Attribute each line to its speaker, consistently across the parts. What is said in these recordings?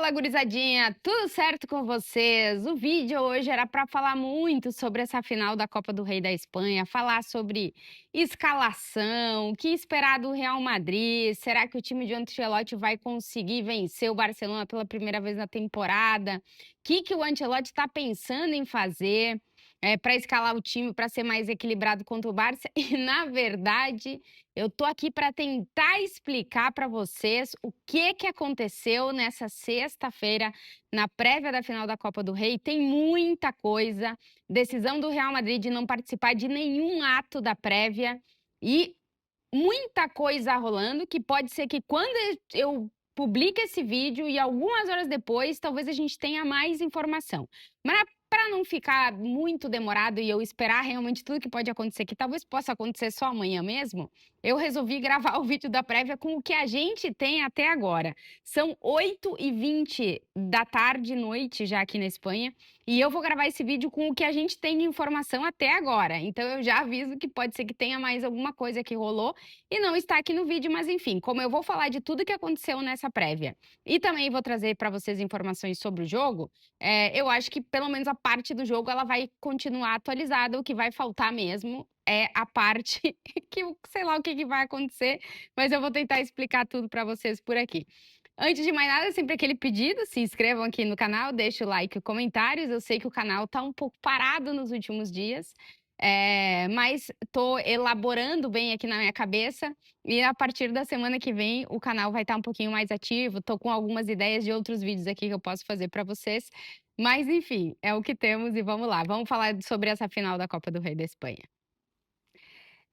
Speaker 1: Fala, gurizadinha! Tudo certo com vocês? O vídeo hoje era para falar muito sobre essa final da Copa do Rei da Espanha, falar sobre escalação, o que esperar do Real Madrid, será que o time de Ancelotti vai conseguir vencer o Barcelona pela primeira vez na temporada? O que o Ancelotti está pensando em fazer para escalar o time para ser mais equilibrado contra o Barça? E, na verdade, eu tô aqui para tentar explicar para vocês o que aconteceu nessa sexta-feira na prévia da final da Copa do Rei. Tem muita coisa, decisão do Real Madrid de não participar de nenhum ato da prévia e muita coisa rolando que pode ser que quando eu publique esse vídeo e algumas horas depois, talvez a gente tenha mais informação. Mas para não ficar muito demorado e eu esperar realmente tudo que pode acontecer, que talvez possa acontecer só amanhã mesmo, eu resolvi gravar o vídeo da prévia com o que a gente tem até agora. São 8h20 da tarde, noite, já aqui na Espanha, e eu vou gravar esse vídeo com o que a gente tem de informação até agora. Então eu já aviso que pode ser que tenha mais alguma coisa que rolou e não está aqui no vídeo, mas enfim, como eu vou falar de tudo que aconteceu nessa prévia e também vou trazer para vocês informações sobre o jogo, eu acho que pelo menos a parte do jogo ela vai continuar atualizada. O que vai faltar mesmo é a parte que sei lá o que vai acontecer, mas eu vou tentar explicar tudo para vocês por aqui. Antes de mais nada, sempre aquele pedido, se inscrevam aqui no canal, deixe o like e comentários. Eu sei que o canal tá um pouco parado nos últimos dias, mas tô elaborando bem aqui na minha cabeça e a partir da semana que vem o canal vai estar um pouquinho mais ativo. Tô com algumas ideias de outros vídeos aqui que eu posso fazer para vocês, mas enfim, é o que temos e vamos lá. Vamos falar sobre essa final da Copa do Rei da Espanha.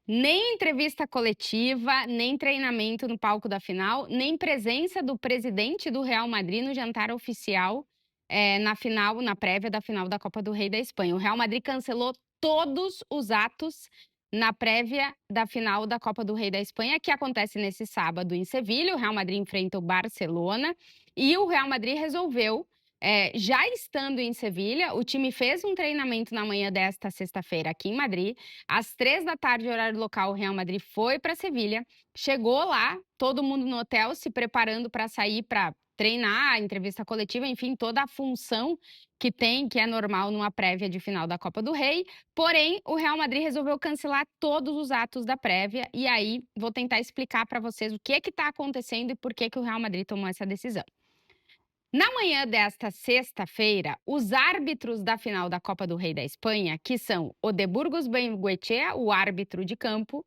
Speaker 1: Nem entrevista coletiva, nem treinamento no palco da final, nem presença do presidente do Real Madrid no jantar oficial, na final, na prévia da final da Copa do Rei da Espanha. O Real Madrid cancelou todos os atos na prévia da final da Copa do Rei da Espanha, que acontece nesse sábado em Sevilha. O Real Madrid enfrenta o Barcelona e o Real Madrid resolveu, já estando em Sevilha, o time fez um treinamento na manhã desta sexta-feira aqui em Madrid. Às 3 da tarde, horário local, o Real Madrid foi para Sevilha, chegou lá, todo mundo no hotel se preparando para sair para treinar, entrevista coletiva, enfim, toda a função que tem, que é normal numa prévia de final da Copa do Rei. Porém, o Real Madrid resolveu cancelar todos os atos da prévia e aí vou tentar explicar para vocês o que está acontecendo e por que o Real Madrid tomou essa decisão. Na manhã desta sexta-feira, os árbitros da final da Copa do Rei da Espanha, que são o de Burgos Bengoechea, o árbitro de campo,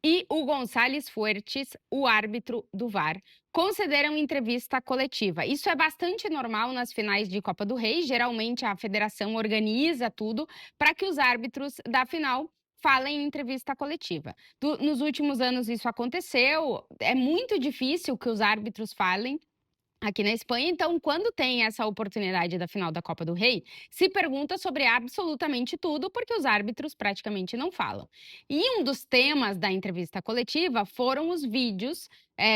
Speaker 1: e o Gonçalves Fuertes, o árbitro do VAR, concederam entrevista coletiva. Isso é bastante normal nas finais de Copa do Rei. Geralmente a federação organiza tudo para que os árbitros da final falem em entrevista coletiva. Nos últimos anos isso aconteceu. É muito difícil que os árbitros falem aqui na Espanha. Então, quando tem essa oportunidade da final da Copa do Rei, se pergunta sobre absolutamente tudo, porque os árbitros praticamente não falam. E um dos temas da entrevista coletiva foram os vídeos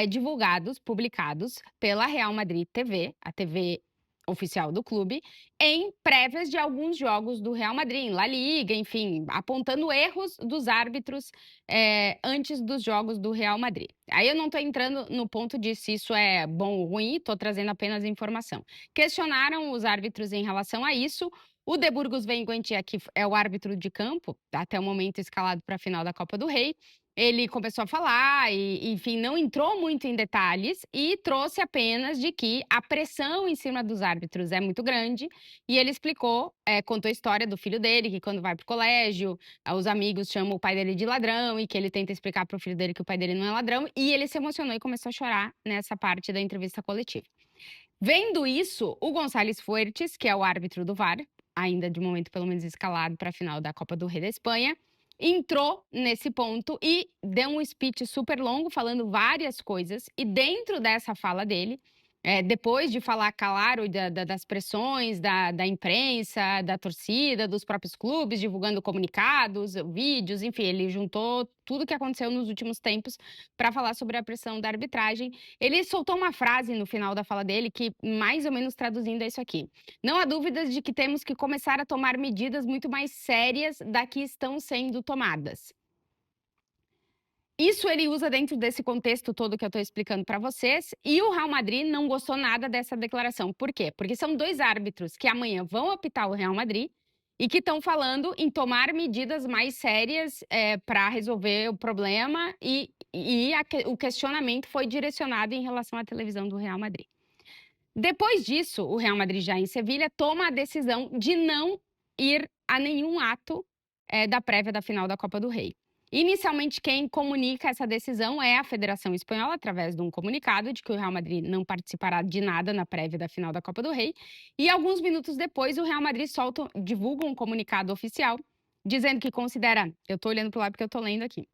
Speaker 1: divulgados, publicados pela Real Madrid TV, a TV oficial do clube, em prévias de alguns jogos do Real Madrid, em La Liga, enfim, apontando erros dos árbitros antes dos jogos do Real Madrid. Aí eu não estou entrando no ponto de se isso é bom ou ruim, estou trazendo apenas informação. Questionaram os árbitros em relação a isso. O de Burgos Bengoechea, que é o árbitro de campo, até o momento escalado para a final da Copa do Rei, ele começou a falar e, enfim, não entrou muito em detalhes e trouxe apenas de que a pressão em cima dos árbitros é muito grande. E ele explicou, contou a história do filho dele, que quando vai para o colégio, os amigos chamam o pai dele de ladrão e que ele tenta explicar para o filho dele que o pai dele não é ladrão. E ele se emocionou e começou a chorar nessa parte da entrevista coletiva. Vendo isso, o Gonçalves Fuertes, que é o árbitro do VAR, ainda de momento pelo menos escalado para a final da Copa do Rei da Espanha, entrou nesse ponto e deu um speech super longo falando várias coisas. E dentro dessa fala dele, depois de falar, claro, das pressões da imprensa, da torcida, dos próprios clubes, divulgando comunicados, vídeos, enfim, ele juntou tudo que aconteceu nos últimos tempos para falar sobre a pressão da arbitragem. Ele soltou uma frase no final da fala dele que, mais ou menos traduzindo, é isso aqui: não há dúvidas de que temos que começar a tomar medidas muito mais sérias da que estão sendo tomadas. Isso ele usa dentro desse contexto todo que eu estou explicando para vocês, e o Real Madrid não gostou nada dessa declaração. Por quê? Porque são 2 árbitros que amanhã vão apitar o Real Madrid e que estão falando em tomar medidas mais sérias, para resolver o problema, o questionamento foi direcionado em relação à televisão do Real Madrid. Depois disso, o Real Madrid, já em Sevilha, toma a decisão de não ir a nenhum ato, da prévia da final da Copa do Rei. Inicialmente, quem comunica essa decisão é a Federação Espanhola, através de um comunicado de que o Real Madrid não participará de nada na prévia da final da Copa do Rei. E alguns minutos depois, o Real Madrid divulga um comunicado oficial dizendo que considera, eu estou olhando para o lado porque eu estou lendo aqui,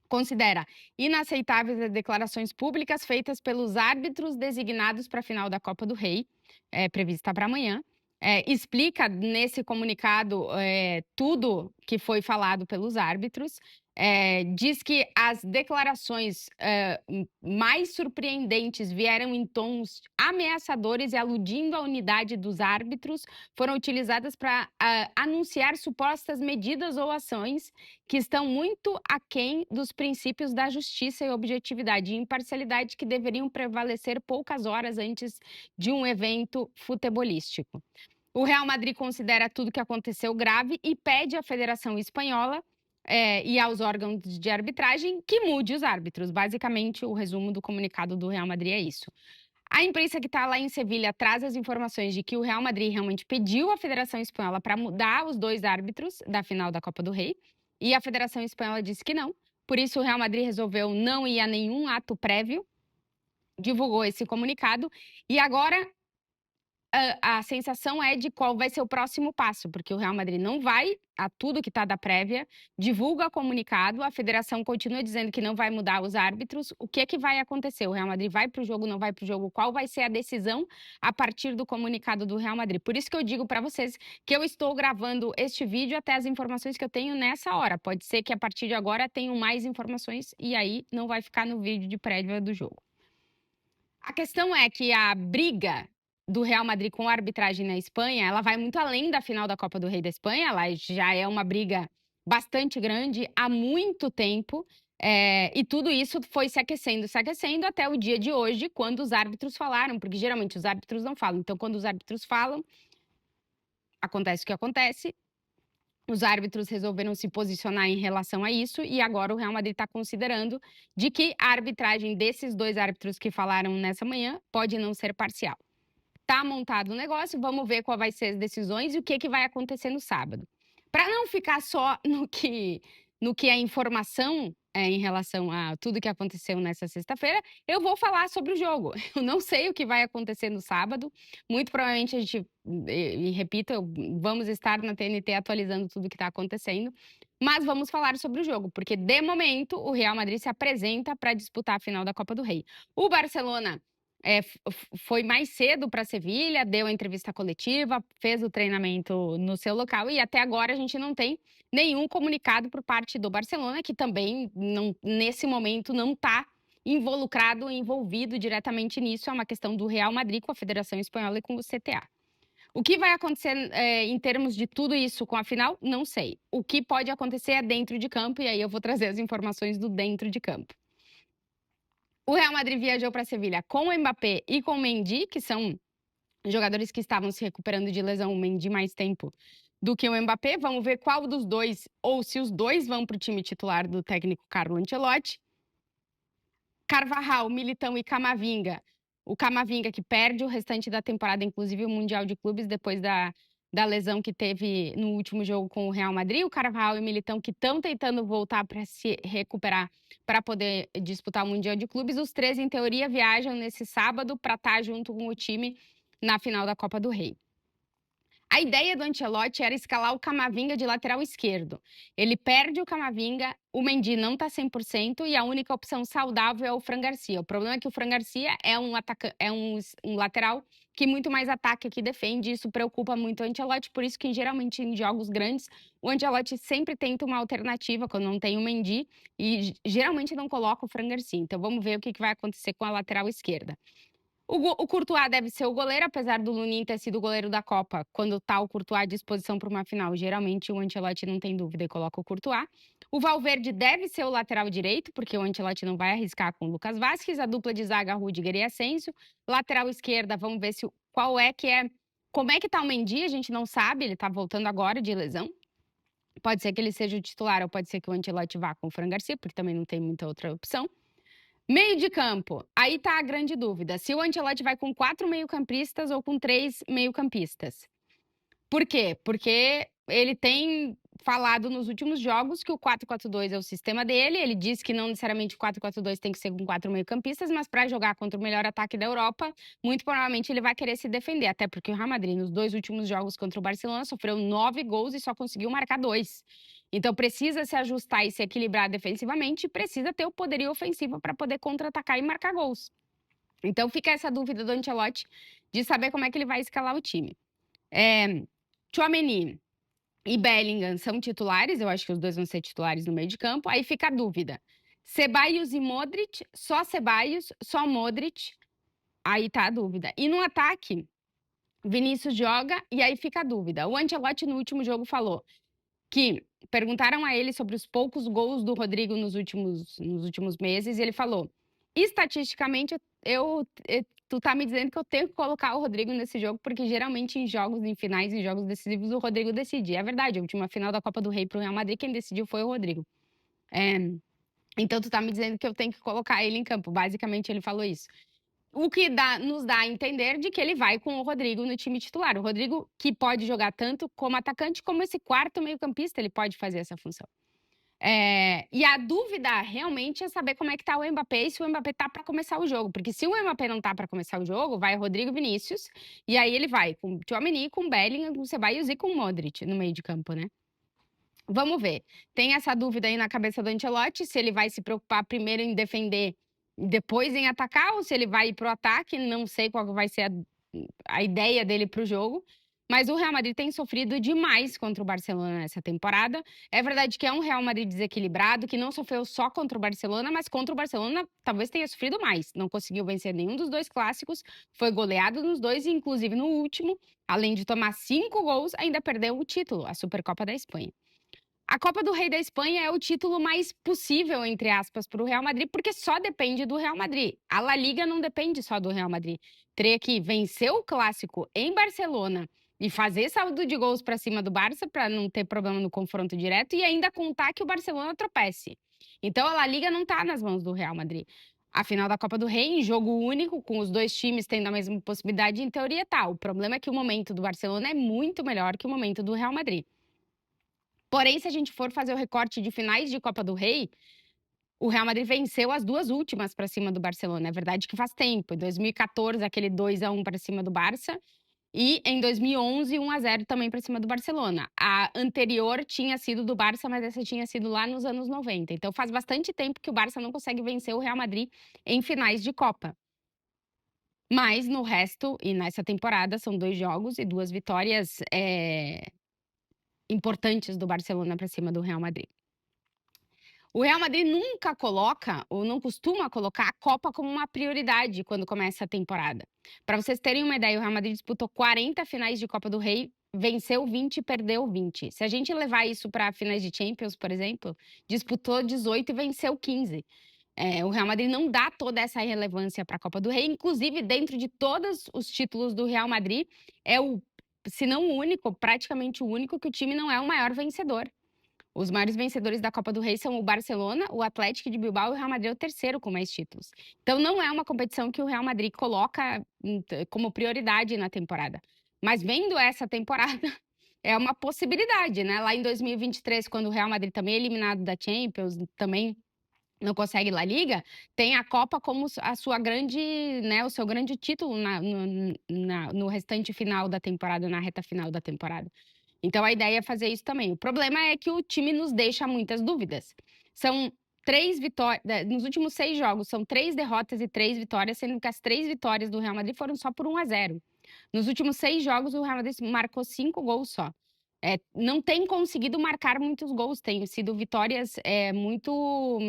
Speaker 1: considera inaceitáveis as declarações públicas feitas pelos árbitros designados para a final da Copa do Rei, prevista para amanhã. Explica nesse comunicado tudo que foi falado pelos árbitros. Diz que as declarações mais surpreendentes vieram em tons ameaçadores e aludindo à unidade dos árbitros, foram utilizadas para anunciar supostas medidas ou ações que estão muito aquém dos princípios da justiça e objetividade e imparcialidade que deveriam prevalecer poucas horas antes de um evento futebolístico. O Real Madrid considera tudo que aconteceu grave e pede à Federação Espanhola e aos órgãos de arbitragem que mude os árbitros. Basicamente, o resumo do comunicado do Real Madrid é isso. A imprensa que está lá em Sevilha traz as informações de que o Real Madrid realmente pediu à Federação Espanhola para mudar os 2 árbitros da final da Copa do Rei, e a Federação Espanhola disse que não. Por isso, o Real Madrid resolveu não ir a nenhum ato prévio, divulgou esse comunicado, e agora a sensação é de qual vai ser o próximo passo, porque o Real Madrid não vai a tudo que está da prévia, divulga comunicado, a federação continua dizendo que não vai mudar os árbitros. O que é que vai acontecer? O Real Madrid vai para o jogo, não vai para o jogo? Qual vai ser a decisão a partir do comunicado do Real Madrid? Por isso que eu digo para vocês que eu estou gravando este vídeo até as informações que eu tenho nessa hora. Pode ser que a partir de agora tenham mais informações e aí não vai ficar no vídeo de prévia do jogo. A questão é que a briga do Real Madrid com a arbitragem na Espanha, ela vai muito além da final da Copa do Rei da Espanha, ela já é uma briga bastante grande há muito tempo, e tudo isso foi se aquecendo até o dia de hoje, quando os árbitros falaram, porque geralmente os árbitros não falam. Então, quando os árbitros falam, acontece o que acontece. Os árbitros resolveram se posicionar em relação a isso e agora o Real Madrid está considerando de que a arbitragem desses 2 árbitros que falaram nessa manhã pode não ser parcial. Tá montado o negócio, vamos ver qual vai ser as decisões e o que vai acontecer no sábado. Para não ficar só no que é informação em relação a tudo que aconteceu nessa sexta-feira, eu vou falar sobre o jogo. Eu não sei o que vai acontecer no sábado, muito provavelmente a gente, e repito, vamos estar na TNT atualizando tudo que está acontecendo, mas vamos falar sobre o jogo, porque de momento o Real Madrid se apresenta para disputar a final da Copa do Rei. O Barcelona foi mais cedo para Sevilha, deu a entrevista coletiva, fez o treinamento no seu local e até agora a gente não tem nenhum comunicado por parte do Barcelona, que também não, nesse momento não está involucrado, envolvido diretamente nisso. É uma questão do Real Madrid com a Federação Espanhola e com o CTA. O que vai acontecer em termos de tudo isso com a final, não sei. O que pode acontecer é dentro de campo e aí eu vou trazer as informações do dentro de campo. O Real Madrid viajou para Sevilha com o Mbappé e com o Mendy, que são jogadores que estavam se recuperando de lesão, o Mendy mais tempo do que o Mbappé. Vamos ver qual dos dois, ou se os dois vão para o time titular do técnico Carlo Ancelotti. Carvajal, Militão e Camavinga. O Camavinga que perde o restante da temporada, inclusive o Mundial de Clubes, depois da lesão que teve no último jogo com o Real Madrid. O Carvajal e o Militão que estão tentando voltar para se recuperar para poder disputar o Mundial de Clubes. Os 3, em teoria, viajam nesse sábado para estar junto com o time na final da Copa do Rei. A ideia do Ancelotti era escalar o Camavinga de lateral esquerdo. Ele perde o Camavinga, o Mendy não está 100% e a única opção saudável é o Fran Garcia. O problema é que o Fran Garcia é um lateral que muito mais ataca que defende, e isso preocupa muito o Ancelotti, por isso que geralmente em jogos grandes o Ancelotti sempre tenta uma alternativa quando não tem o Mendy e geralmente não coloca o Fran Garcia. Então vamos ver o que vai acontecer com a lateral esquerda. O Courtois deve ser o goleiro, apesar do Lunin ter sido o goleiro da Copa. Quando tá o Courtois à disposição para uma final, geralmente o Ancelotti não tem dúvida e coloca o Courtois. O Valverde deve ser o lateral direito, porque o Ancelotti não vai arriscar com o Lucas Vazquez. A dupla de zaga, Rudiger e Asensio. Lateral esquerda, vamos ver se qual é que é... Como é que tá o Mendy? A gente não sabe, ele tá voltando agora de lesão. Pode ser que ele seja o titular, ou pode ser que o Ancelotti vá com o Fran Garcia, porque também não tem muita outra opção. Meio de campo, aí tá a grande dúvida. Se o Ancelotti vai com 4 meio-campistas ou com 3 meio-campistas. Por quê? Porque ele tem falado nos últimos jogos que o 4-4-2 é o sistema dele. Ele diz que não necessariamente o 4-4-2 tem que ser com 4 meio-campistas, mas para jogar contra o melhor ataque da Europa, muito provavelmente ele vai querer se defender. Até porque o Real Madrid, nos 2 últimos jogos contra o Barcelona, sofreu 9 gols e só conseguiu marcar 2. Então precisa se ajustar e se equilibrar defensivamente e precisa ter o poderio ofensivo para poder contra-atacar e marcar gols. Então fica essa dúvida do Ancelotti de saber como é que ele vai escalar o time. Tchouaméni e Bellingham são titulares, eu acho que os dois vão ser titulares no meio de campo. Aí fica a dúvida: Ceballos e Modric, só Ceballos, só Modric. Aí tá a dúvida. E no ataque, Vinícius joga e aí fica a dúvida. O Ancelotti no último jogo falou que perguntaram a ele sobre os poucos gols do Rodrigo nos últimos meses e ele falou: estatisticamente, tu tá me dizendo que eu tenho que colocar o Rodrigo nesse jogo, porque geralmente em jogos, em finais, em jogos decisivos, o Rodrigo decide. É verdade, a última final da Copa do Rei pro Real Madrid, quem decidiu foi o Rodrigo. Então tu tá me dizendo que eu tenho que colocar ele em campo. Basicamente, ele falou isso. O que nos dá a entender de que ele vai com o Rodrigo no time titular. O Rodrigo, que pode jogar tanto como atacante, como esse quarto meio-campista, ele pode fazer essa função. E a dúvida realmente é saber como é que tá o Mbappé e se o Mbappé tá para começar o jogo. Porque se o Mbappé não tá para começar o jogo, vai Rodrigo e Vinícius, e aí ele vai com Tchouaméni, com Bellingham, com Ceballos e com Modric no meio de campo, né? Vamos ver. Tem essa dúvida aí na cabeça do Ancelotti, se ele vai se preocupar primeiro em defender e depois em atacar, ou se ele vai ir pro ataque, não sei qual vai ser a ideia dele pro jogo. Mas o Real Madrid tem sofrido demais contra o Barcelona nessa temporada. É verdade que é um Real Madrid desequilibrado, que não sofreu só contra o Barcelona, mas contra o Barcelona talvez tenha sofrido mais. Não conseguiu vencer nenhum dos dois clássicos, foi goleado nos dois, e inclusive no último, além de tomar 5 gols, ainda perdeu o título, a Supercopa da Espanha. A Copa do Rei da Espanha é o título mais possível, entre aspas, para o Real Madrid, porque só depende do Real Madrid. A La Liga não depende só do Real Madrid. Teria que vencer o clássico em Barcelona e fazer saldo de gols para cima do Barça para não ter problema no confronto direto e ainda contar que o Barcelona tropece. Então a La Liga não está nas mãos do Real Madrid. A final da Copa do Rei, em jogo único, com os dois times tendo a mesma possibilidade, em teoria tá. O problema é que o momento do Barcelona é muito melhor que o momento do Real Madrid. Porém, se a gente for fazer o recorte de finais de Copa do Rei, o Real Madrid venceu as 2 últimas para cima do Barcelona. É verdade que faz tempo. Em 2014, aquele 2-1 para cima do Barça. E em 2011, 1-0 também para cima do Barcelona. A anterior tinha sido do Barça, mas essa tinha sido lá nos anos 90. Então faz bastante tempo que o Barça não consegue vencer o Real Madrid em finais de Copa. Mas no resto, e nessa temporada, são 2 jogos e 2 vitórias importantes do Barcelona para cima do Real Madrid. O Real Madrid nunca coloca, ou não costuma colocar, a Copa como uma prioridade quando começa a temporada. Para vocês terem uma ideia, o Real Madrid disputou 40 finais de Copa do Rei, venceu 20 e perdeu 20. Se a gente levar isso para finais de Champions, por exemplo, disputou 18 e venceu 15. O Real Madrid não dá toda essa relevância para a Copa do Rei, inclusive dentro de todos os títulos do Real Madrid, se não o único, praticamente o único, que o time não é o maior vencedor. Os maiores vencedores da Copa do Rei são o Barcelona, o Atlético de Bilbao e o Real Madrid é o terceiro com mais títulos. Então não é uma competição que o Real Madrid coloca como prioridade na temporada. Mas vendo essa temporada, é uma possibilidade, né? Lá em 2023, quando o Real Madrid também é eliminado da Champions, também não consegue La Liga, tem a Copa como a sua grande, né, o seu grande título no restante final da temporada, na reta final da temporada. Então a ideia é fazer isso também. O problema é que o time nos deixa muitas dúvidas. São 3 vitórias, nos últimos 6 jogos, são 3 derrotas e 3 vitórias, sendo que as 3 vitórias do Real Madrid foram só por 1-0. Nos últimos 6 jogos, o Real Madrid marcou 5 gols só. Não tem conseguido marcar muitos gols, tem sido vitórias muito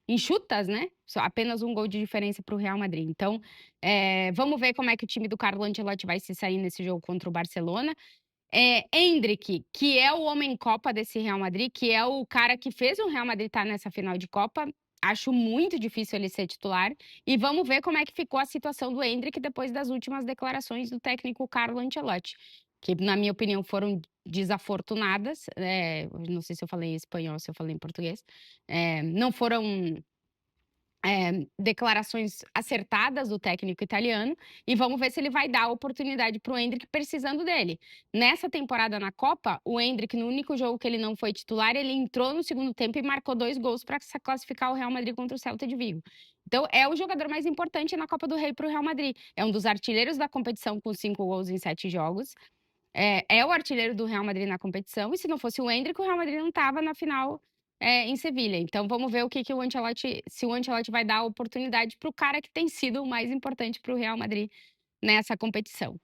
Speaker 1: enxutas, né? Só apenas um gol de diferença para o Real Madrid. Então, vamos ver como é que o time do Carlo Ancelotti vai se sair nesse jogo contra o Barcelona. Endrick, que é o homem-copa desse Real Madrid, que é o cara que fez o Real Madrid estar nessa final de Copa, acho muito difícil ele ser titular. E vamos ver como é que ficou a situação do Endrick depois das últimas declarações do técnico Carlo Ancelotti, que, na minha opinião, foram desafortunadas. Não sei se eu falei em espanhol, se eu falei em português. Não foram declarações acertadas do técnico italiano, e vamos ver se ele vai dar a oportunidade para o Endrick precisando dele. Nessa temporada na Copa, o Endrick, no único jogo que ele não foi titular, ele entrou no segundo tempo e marcou 2 gols para classificar o Real Madrid contra o Celta de Vigo. Então, é o jogador mais importante na Copa do Rei para o Real Madrid. É um dos artilheiros da competição com 5 gols em 7 jogos. É o artilheiro do Real Madrid na competição, e se não fosse o Endrick, o Real Madrid não estava na final em Sevilha. Então vamos ver o que o Ancelotti, se o Ancelotti vai dar a oportunidade para o cara que tem sido o mais importante para o Real Madrid nessa competição.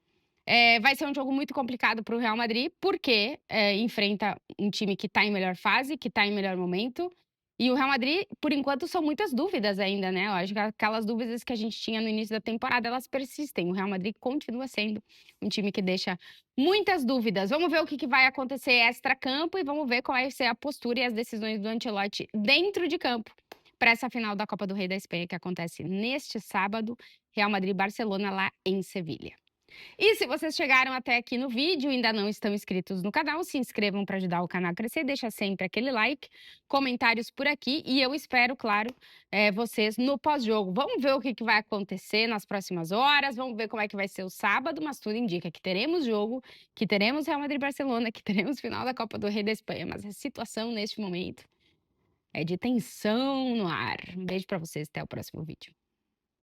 Speaker 1: Vai ser um jogo muito complicado para o Real Madrid, porque enfrenta um time que está em melhor fase, que está em melhor momento. E o Real Madrid, por enquanto, são muitas dúvidas ainda, né? Eu acho que aquelas dúvidas que a gente tinha no início da temporada, elas persistem. O Real Madrid continua sendo um time que deixa muitas dúvidas. Vamos ver o que vai acontecer extra-campo e vamos ver qual vai ser a postura e as decisões do Ancelotti dentro de campo para essa final da Copa do Rei da Espanha, que acontece neste sábado, Real Madrid e Barcelona, lá em Sevilha. E se vocês chegaram até aqui no vídeo e ainda não estão inscritos no canal, se inscrevam para ajudar o canal a crescer, deixa sempre aquele like, comentários por aqui e eu espero, claro, vocês no pós-jogo. Vamos ver o que vai acontecer nas próximas horas, vamos ver como é que vai ser o sábado, mas tudo indica que teremos jogo, que teremos Real Madrid e Barcelona, que teremos final da Copa do Rei da Espanha, mas a situação neste momento é de tensão no ar. Um beijo para vocês, até o próximo vídeo.